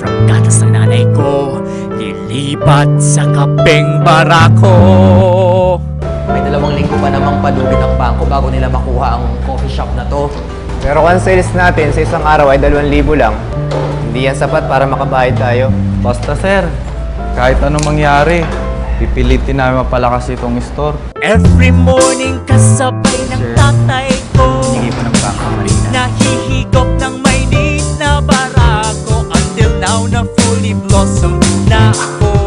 from gatas ng nanay ko, lilipat sa kapeng barako. May 2 linggo pa namang palugit ang bangko bago nila makuha ang coffee shop na to. Pero kung ang sales natin sa isang araw ay 2,000 lang, hindi yan sapat para makabayad tayo. Basta sir, kahit anong mangyari, pipilitin namin mapalakas itong store. Every morning kasabay ng tatay ko, Hindi pa ng bangko, Marina. nahihigop ng mainit na barako. Until now na fully blossom na ako.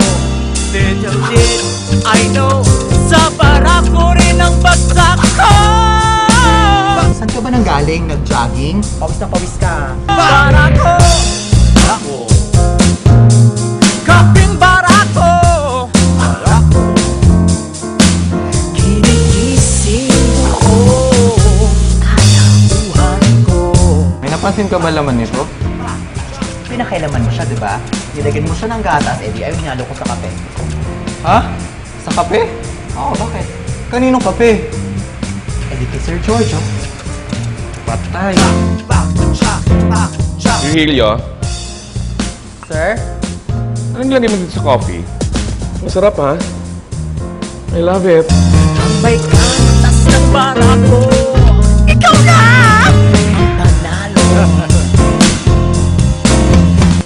Little did I know, sa barako rin ang bagsak ko. Saan ka ba nang galing? Nag-jogging? Pawis na pawis ka. Barako, barako, kaping barako, barako, kinigising ko, kalabuhan ko. May napansin ka ba laman nito? Pinakailaman mo siya, di ba? Nilagyan mo siya ng gatas, edi ayaw hinalo ko sa kape. Ha? Sa kape? Oo, bakit? Kaninong kape? Edi kay Sir Giorgio. Patay. Virgilio, Sir? anong lagay mo dito sa coffee? Masarap ha? I love it. Ang may gatas ng barako, ikaw na ang panalo.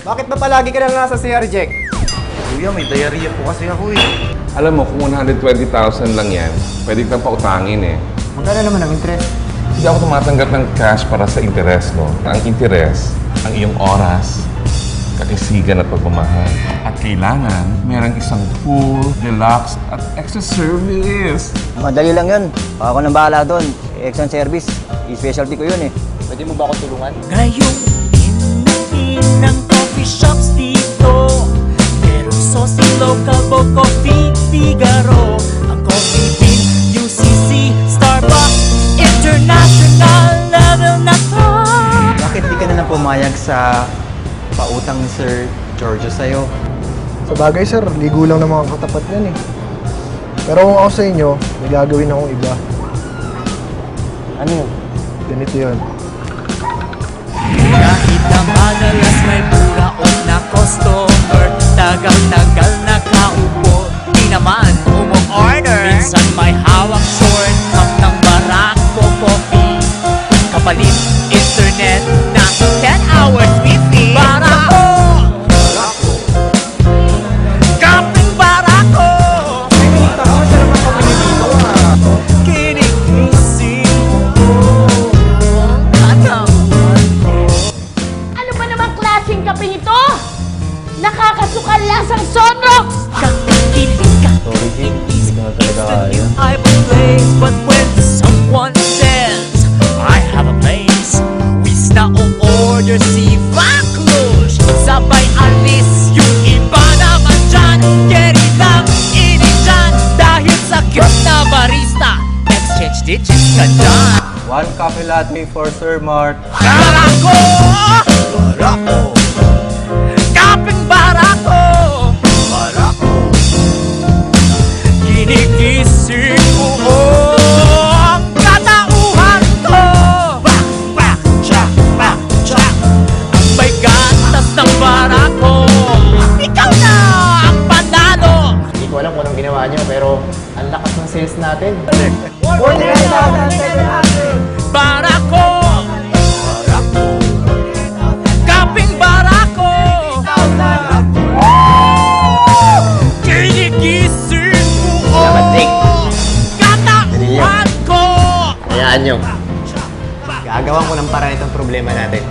Bakit ba palagi ka na nasa CR, Jack? Kuya, may diarrhea po kasi ako eh. Alam mo, kung 120,000 lang yan, pwede kang pautangin eh. Magkano naman ang interest? Hindi ako tumatanggap ng cash para sa interes, no? Ang interes, ang iyong oras, kakisigan at pagmamahal. At kailangan, merang isang full, deluxe, at extra service. Madali lang yun. Ako nang bahala doon. Exxon service. I-specialty ko yun eh. Pwede mo ba ako tulungan? Ngayong in ng coffee shops dito, merong saucy local bo coffee Figaro, ang Coffee Bean, UCC, Starbucks, international level na to. Bakit di ka na lang pumayag sa pautang ni Sir Giorgio sa'yo? Sa bagay sir, ligo lang ng mga katapat yan eh. Pero kung ako sa inyo, may gagawin akong iba. Ano yun? Ganito yun. Kahit na madalas may buraot na customer, tagal-tagal nakaupo, di naman umu-order. Minsan may hawak short cup ng barako coffee, kapalit internet na 10 hours with me. Barako, kaping barako, kinigising ko, katawan ko. Ano ba namang klaseng kape nito? Nakakasukal lasang Sonrox! Kakikilig ka. Sorry, Jake. Hindi ko na talaga kaya. I will play, but when someone says I have a place, wis na o-order si Vaklush. Sabay alis yung iba naman dyan. Get it lang, ini dyan. Dahil sa cute na barista, exchange digits ka dyan. 1 coffee latte for Sir Mart. Barako! Barako! Kaping barako! Barako! Kinigising ko ang katauhan ko! Bak! Bak! Tsak! Bak! Tsak! Ang may gatas ng barako! Ikaw na ang panalo! Hindi ko alam kung anong ginawa nyo, pero ang lakas ng sales natin. Barako! Barako! Kaping barako! Kinigising ko katauhan ko! Hayaan nyo. Gagawan ko ng paraan itong problema natin.